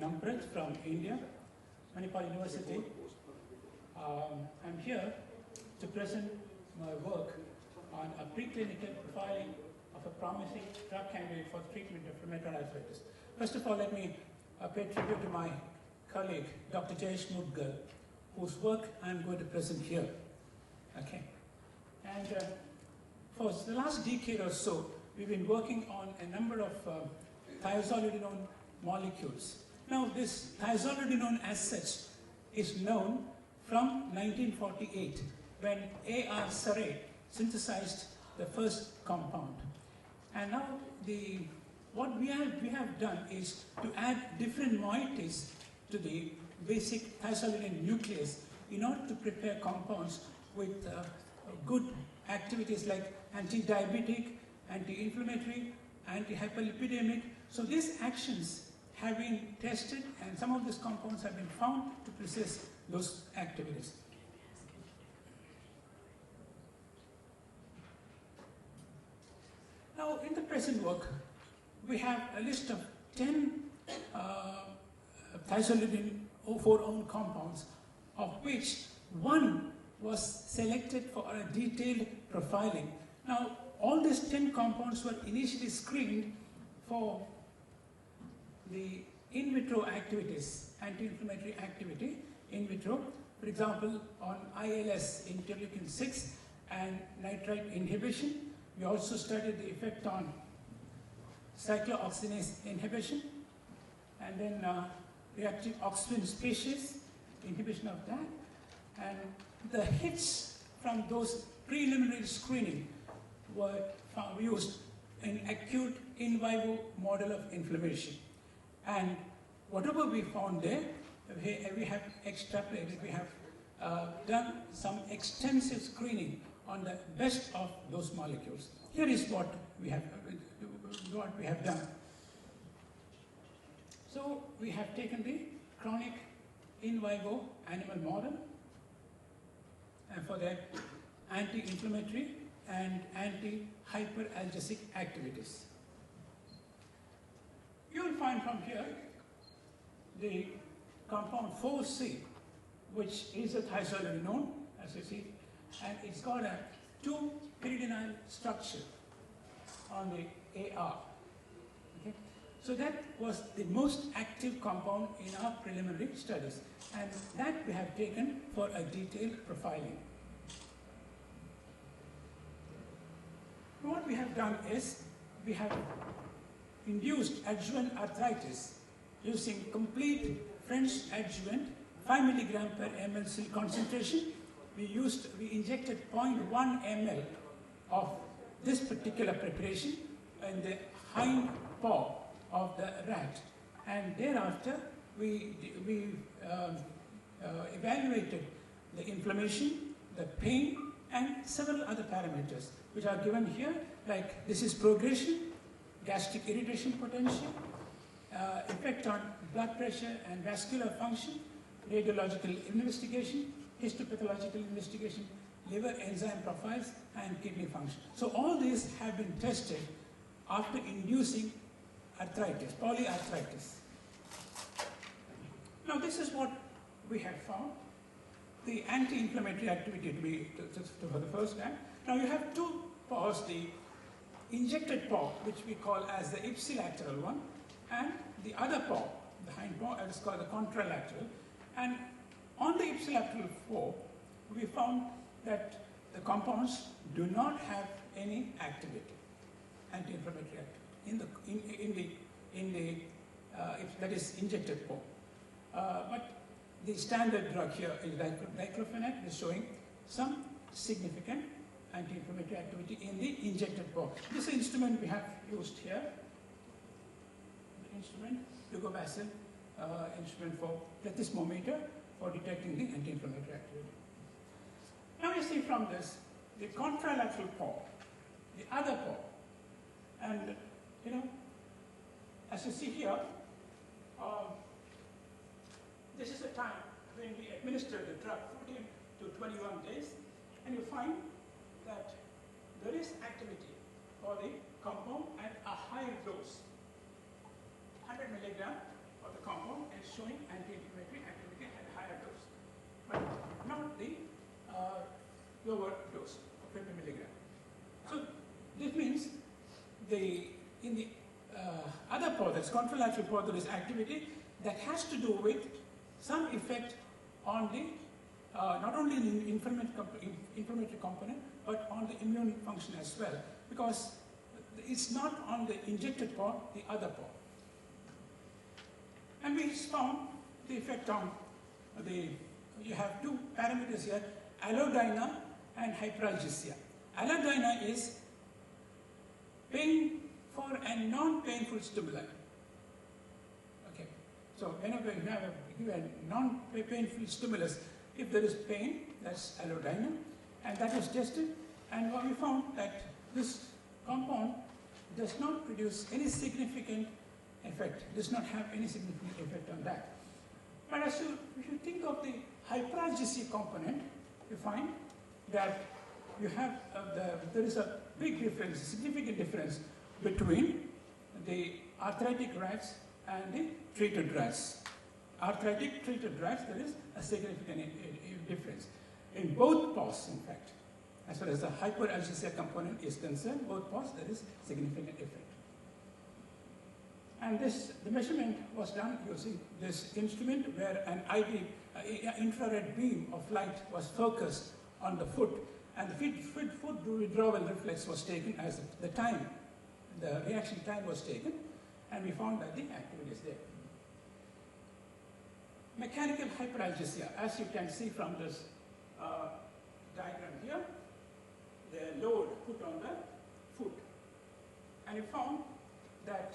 Nampurath from India, Manipal University. I'm here to present my work on a preclinical profiling of a promising drug candidate for the treatment of rheumatoid arthritis. First of all, let me pay tribute to my colleague, Dr. Jayesh Mudgal, whose work I'm going to present here. Okay. And for the last decade or so, we've been working on a number of thiazolidinone molecules. Now, this thiazolidinone as such is known from 1948, when A.R. Saray synthesized the first compound. And now, what we have done is to add different moieties to the basic thiazolidinone nucleus in order to prepare compounds with good activities like anti-diabetic, anti-inflammatory, anti-hyperlipidemic. So these actions have been tested, and some of these compounds have been found to possess those activities. Now, in the present work, we have a list of 10 thiazolidine 04 compounds, of which one was selected for a detailed profiling. Now, all these 10 compounds were initially screened for the in vitro activities, anti-inflammatory activity in vitro, for example, on ILS, interleukin-6, and nitrite inhibition. We also studied the effect on cyclooxygenase inhibition, and then reactive oxygen species, inhibition of that. And the hits from those preliminary screening were used in acute in vivo model of inflammation. And whatever we found there, we have extrapolated, we have done some extensive screening on the best of those molecules. Here is what we have done. So we have taken the chronic in vivo animal model, and for their anti-inflammatory and anti-hyperalgesic activities. You will find from here the compound 4C, which is a thiazolidinone, as you see, and it's got a 2-pyridynyl structure on the AR. Okay? So that was the most active compound in our preliminary studies, and that we have taken for a detailed profiling. What we have done is we have induced adjuvant arthritis using complete French adjuvant, 5 milligram per ml cell concentration. We injected 0.1 ml of this particular preparation in the hind paw of the rat, and thereafter we evaluated the inflammation, the pain, and several other parameters which are given here, like this is progression, gastric irritation potential, effect on blood pressure and vascular function, radiological investigation, histopathological investigation, liver enzyme profiles, and kidney function. So all these have been tested after inducing arthritis, polyarthritis. Now this is what we have found, the anti-inflammatory activity for the first time. Now you have two paws, the injected paw, which we call as the ipsilateral one, and the other paw, the hind paw, is called the contralateral. And on the ipsilateral paw, we found that the compounds do not have any activity, anti-inflammatory activity, that is injected paw. But the standard drug here is diclofenac, is showing some significant anti-inflammatory activity in the injected paw. This instrument we have used here, the instrument, Gopalan instrument for plethysmometer for detecting the anti-inflammatory activity. Now you see from this, the contralateral paw, the other paw, and as you see here, this is the time when we administer the drug, 14 to 21 days, and you find that there is activity for the compound at a higher dose, 100 milligram of the compound it's showing anti-inflammatory activity at a higher dose, but not the lower dose of 50 milligram. So this means in the other part, that's contralateral part, there is activity that has to do with some effect on the not only the inflammatory component, but on the immune function as well, because it's not on the injected part, the other part. And we found the effect on you have two parameters here, allodynia and hyperalgesia. Allodynia is pain for a non-painful stimuli. Okay, so whenever you have a non-painful stimulus, if there is pain, that's allodynia, and that was tested, and what we found that this compound does not produce any significant effect, does not have any significant effect on that. But if you think of the hyperalgesia component, you find that you have there is a big difference, a significant difference between the arthritic rats and the treated rats. Arthritic treated rats, there is a significant difference in both paws, in fact. As far as the hyperalgesia component is concerned, both paws, there is significant effect. And the measurement was done using this instrument where an infrared beam of light was focused on the foot, and the foot withdrawal reflex was taken as the reaction time was taken, and we found that the activity is there. Mechanical hyperalgesia, as you can see from this diagram here, the load put on the foot, and we found that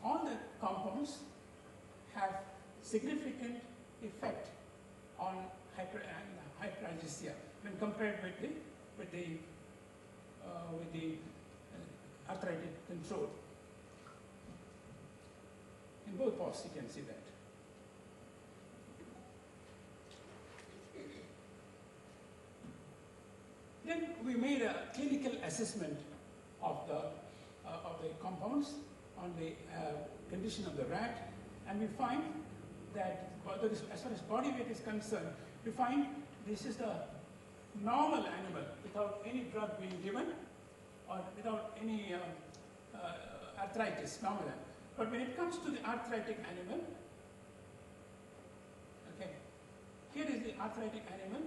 all the compounds have significant effect on hyperalgesia when compared with the arthritic control. In both paws, you can see that. Then we made a clinical assessment of the compounds on the condition of the rat, and we find that as far as body weight is concerned, we find this is the normal animal without any drug being given or without any arthritis, normal animal. But when it comes to the arthritic animal, okay, here is the arthritic animal,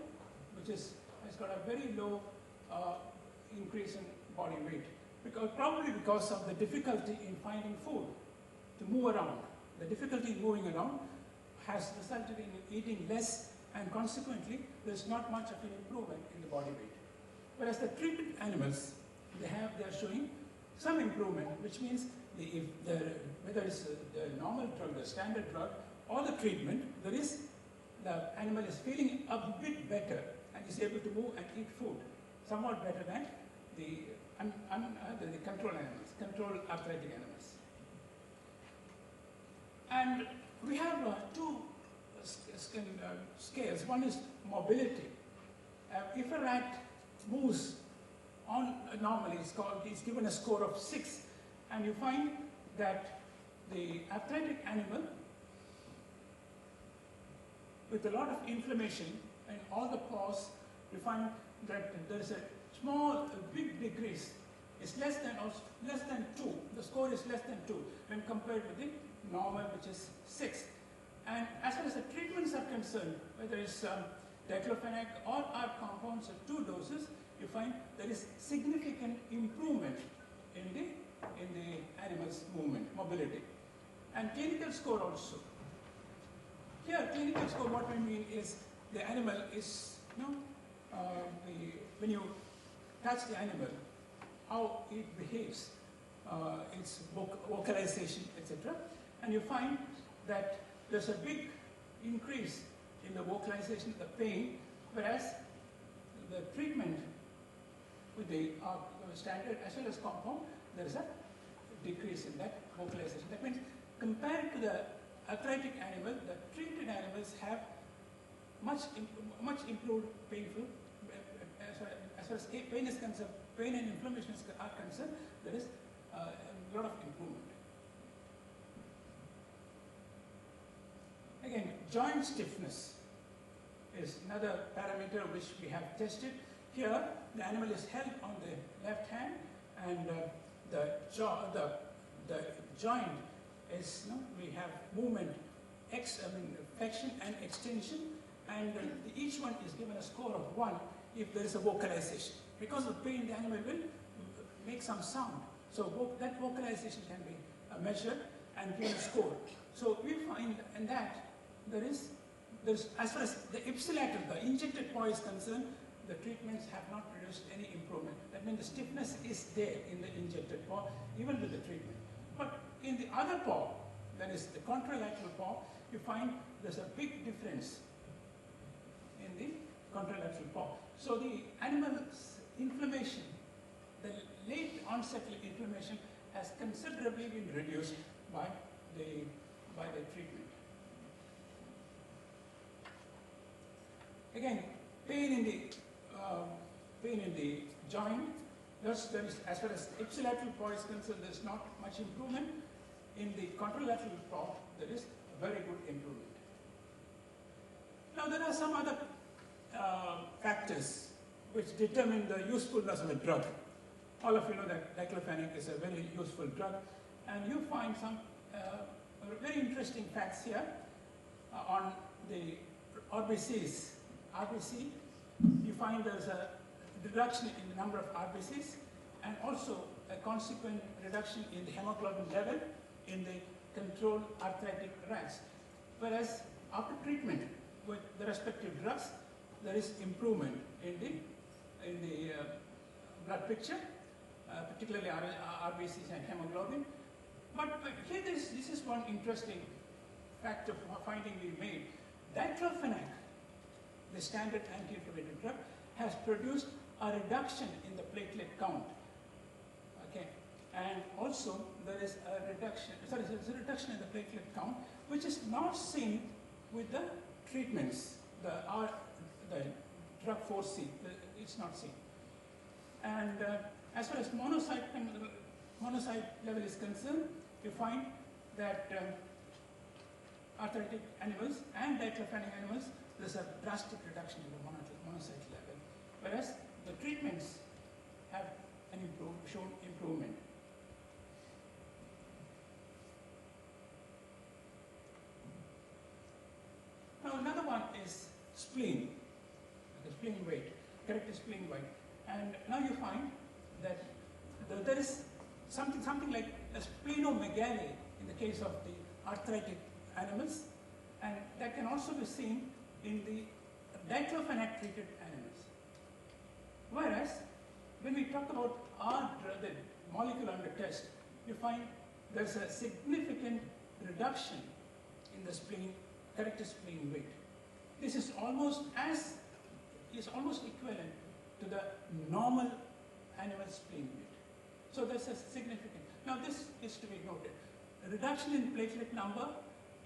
which has got a very low increase in body weight, probably because of the difficulty in finding food to move around. The difficulty in moving around has resulted in eating less, and consequently, there's not much of an improvement in the body weight. Whereas the treated animals, they are showing some improvement, which means whether it's the normal drug, the standard drug, or the treatment, the animal is feeling a bit better and is able to move and eat food, somewhat better than the control animals, control arthritic animals. And we have two scales. One is mobility. If a rat moves on normally, it's given a score of 6, and you find that the arthritic animal with a lot of inflammation in all the paws, you find that there is a big decrease. It's less than 2. The score is less than 2 when compared with the normal, which is 6. And as far as the treatments are concerned, whether it's diclofenac or our compounds at 2 doses, you find there is significant improvement in the animal's movement, mobility. And clinical score also. Here, clinical score, what we mean is the animal is, when you touch the animal, how it behaves, its vocalization, etc. And you find that there's a big increase in the vocalization, the pain, whereas the treatment with the standard as well as compound, there is a decrease in that vocalization. That means compared to the arthritic animal, the treated animals have much improved painful. As far as pain is concerned, pain and inflammation are concerned, there is a lot of improvement. joint stiffness is another parameter which we have tested. Here, the animal is held on the left hand, and the joint is, we have movement, flexion and extension, and each one is given a score of 1 if there is a vocalization. Because of pain, the animal will make some sound. So that vocalization can be measured and given a score. So we find in that there's as far as the ipsilateral, the injected paw is concerned, the treatments have not produced any improvement. That means the stiffness is there in the injected paw, even with the treatment. But in the other paw, that is the contralateral paw, you find there's a big difference in the contralateral paw. So the animal's inflammation, the late onset inflammation, has considerably been reduced by the treatment. Again, pain in the joint. There is, as far as ipsilateral paw is concerned, there is not much improvement. In the contralateral paw, there is a very good improvement. Now, there are some other factors which determine the usefulness of a drug. All of you know that diclofenac is a very useful drug, and you find some very interesting facts here on the RBCs. RBC, you find there's a reduction in the number of RBCs, and also a consequent reduction in the hemoglobin level in the controlled arthritic rats. Whereas after treatment with the respective drugs, there is improvement in the blood picture, particularly RBCs and hemoglobin. But here this is one interesting fact of finding we made. Diclofenac, the standard anti-inflammatory drug, has produced a reduction in the platelet count. Okay, and also there is a reduction. Sorry, there is a reduction in the platelet count, which is not seen with the treatments. The drug 4C, it's not seen. And as far as monocyte level is concerned, you find that arthritic animals and diclofenac animals, there's a drastic reduction in the monocyte level, whereas the treatments have shown improvement. Now another one is spleen, the spleen weight, corrected spleen weight, and now you find that there is something like a splenomegaly in the case of the arthritic animals, and that can also be seen in the diclofenac treated animals. Whereas when we talk about the molecule under test, you find there's a significant reduction in the corrected spleen weight. This is almost equivalent to the normal animal spleen weight. So there's a significant. Now this is to be noted. A reduction in platelet number,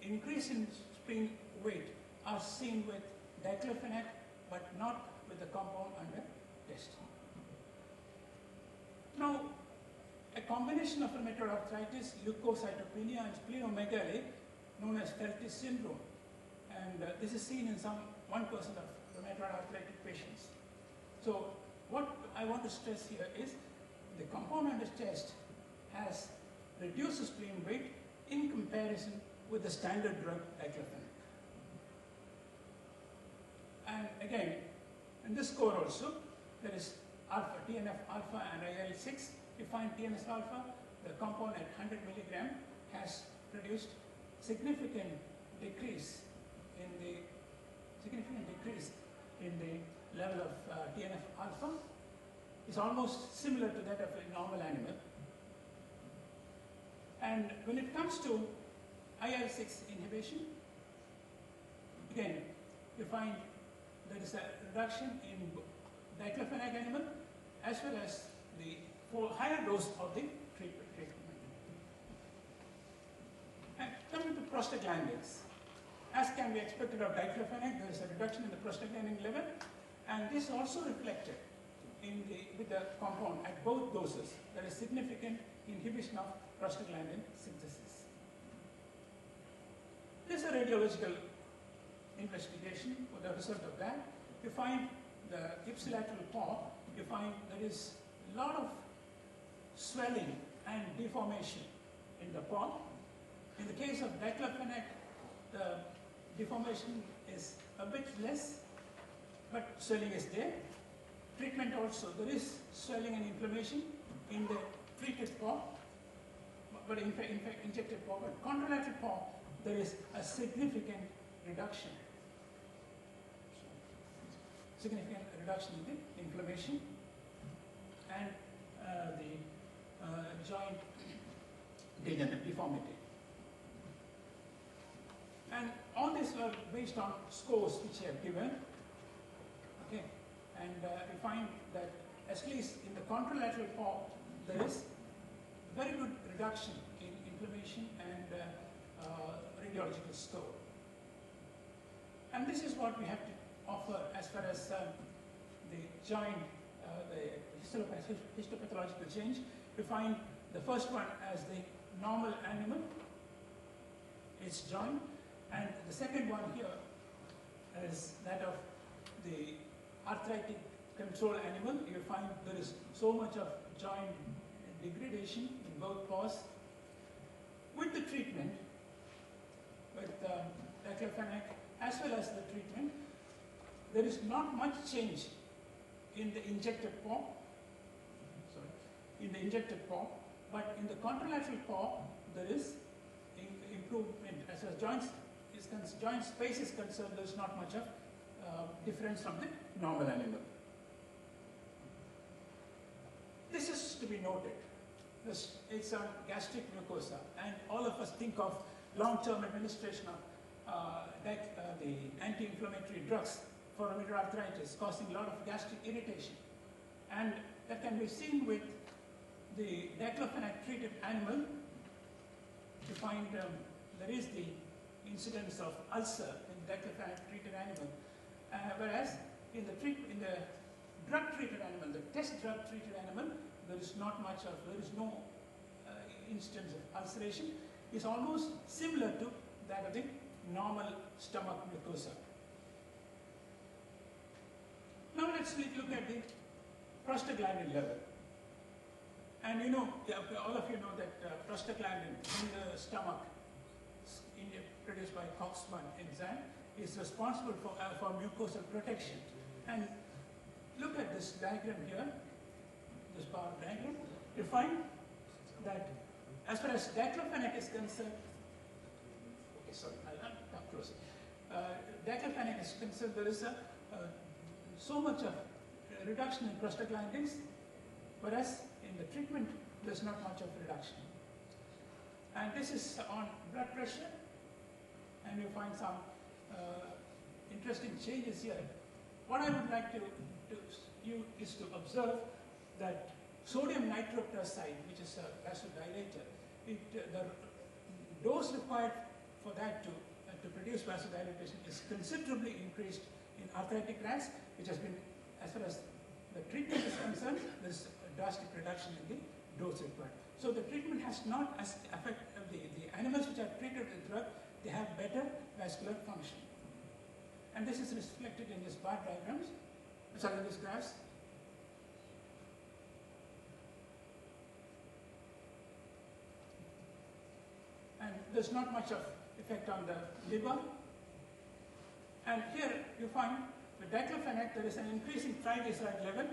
increase in spleen weight are seen with diclofenac, but not with the compound under test. Now, a combination of rheumatoid arthritis, leukocytopenia, and splenomegaly, known as Feltis syndrome, and this is seen in 1% of rheumatoid arthritic patients. So, what I want to stress here is the compound under test has reduced the spleen weight in comparison with the standard drug diclofenac. And again, in this score also, there is alpha, TNF alpha and IL-6. You find TNF alpha, the compound at 100 milligram has produced significant decrease in the level of TNF alpha. It's almost similar to that of a normal animal. And when it comes to IL-6 inhibition, again, you find there is a reduction in diclofenac animal as well as the higher dose of the treatment. And coming to prostaglandins, as can be expected of diclofenac, there is a reduction in the prostaglandin level, and this also reflected with the compound at both doses. There is significant inhibition of prostaglandin synthesis. This is a radiological investigation, for the result of that, you find the ipsilateral paw, you find there is a lot of swelling and deformation in the paw. In the case of diclofenac, the deformation is a bit less, but swelling is there. Treatment also, there is swelling and inflammation in the treated paw, but in fact injected paw. But contralateral paw, there is a significant reduction. Significant reduction in the inflammation and the joint deformity. And all these were based on scores which I have given. Okay, and we find that at least in the contralateral paw, there is very good reduction in inflammation and radiological score. And this is what we have to offer as far as the joint, the histopathological change. We find the first one as the normal animal, its joint, and the second one here is that of the arthritic control animal. You find there is so much of joint degradation in both paws. With the treatment, with diclofenac as well as the treatment, there is not much change in the injected paw, but in the contralateral paw, there is improvement. As far as joint space is concerned, there is not much of difference from the normal animal. This is to be noted. It's a gastric mucosa, and all of us think of long-term administration of the anti-inflammatory drugs for rheumatoid arthritis, causing a lot of gastric irritation. And that can be seen with the diclofenac treated animal. You find there is the incidence of ulcer in diclofenac treated animal, whereas in the drug treated animal, the test drug treated animal, there is no instance of ulceration. It's almost similar to that of the normal stomach mucosa. Now let's look at the prostaglandin level. And you know, all of you know that prostaglandin in the stomach, produced by COX-1 enzyme, is responsible for mucosal protection. And look at this diagram here, this bar diagram. You find that as far as diclofenac is concerned, come closer. Diclofenac is concerned, there is so much of reduction in prostaglandins, whereas in the treatment, there's not much of reduction. And this is on blood pressure, and you find some interesting changes here. What I would like you is to observe that sodium nitroprusside, which is a vasodilator, the dose required for that to produce vasodilatation is considerably increased in arthritic rats, which has been, as far as the treatment is concerned, there's a drastic reduction in the dose required. So the treatment has not affected the animals which are treated with drug, they have better vascular function. And this is reflected in these bar diagrams, in these graphs. And there's not much of effect on the liver. And here you find with diclofenac there is an increasing triglyceride level,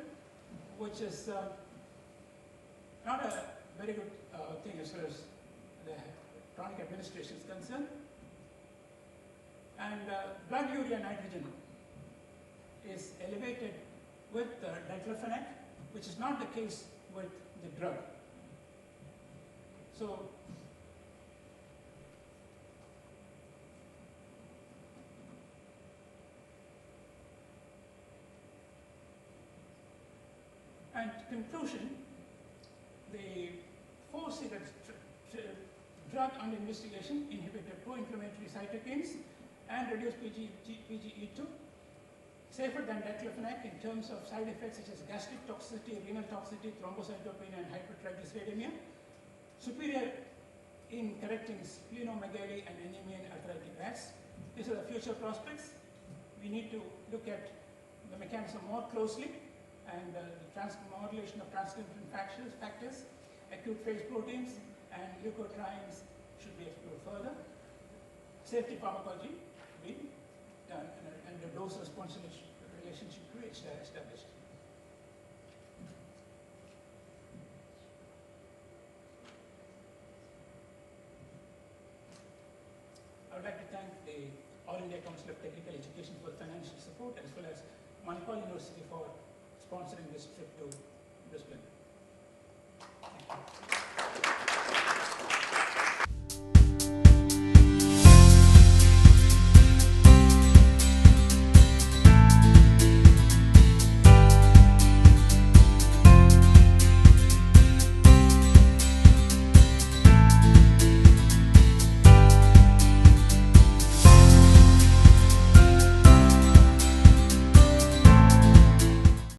which is not a very good thing as far as the chronic administration is concerned. And blood urea nitrogen is elevated with diclofenac, which is not the case with the drug. So and conclusion, the four cigarette drug under investigation inhibited pro-inflammatory cytokines and reduced PGE2, safer than diclofenac in terms of side effects such as gastric toxicity, renal toxicity, thrombocytopenia, and hypertriglyceridemia, superior in correcting splenomegaly and anemia in arthritic rats, These are the future prospects. We need to look at the mechanism more closely, and the modulation of transcription factors, acute phase proteins, and leukotrienes should be explored further. Safety pharmacology to be done, and the dose-response relationship to be established. I would like to thank the All India Council of Technical Education for financial support, as well as Manipal University for sponsoring this trip to Brisbane. Thank you.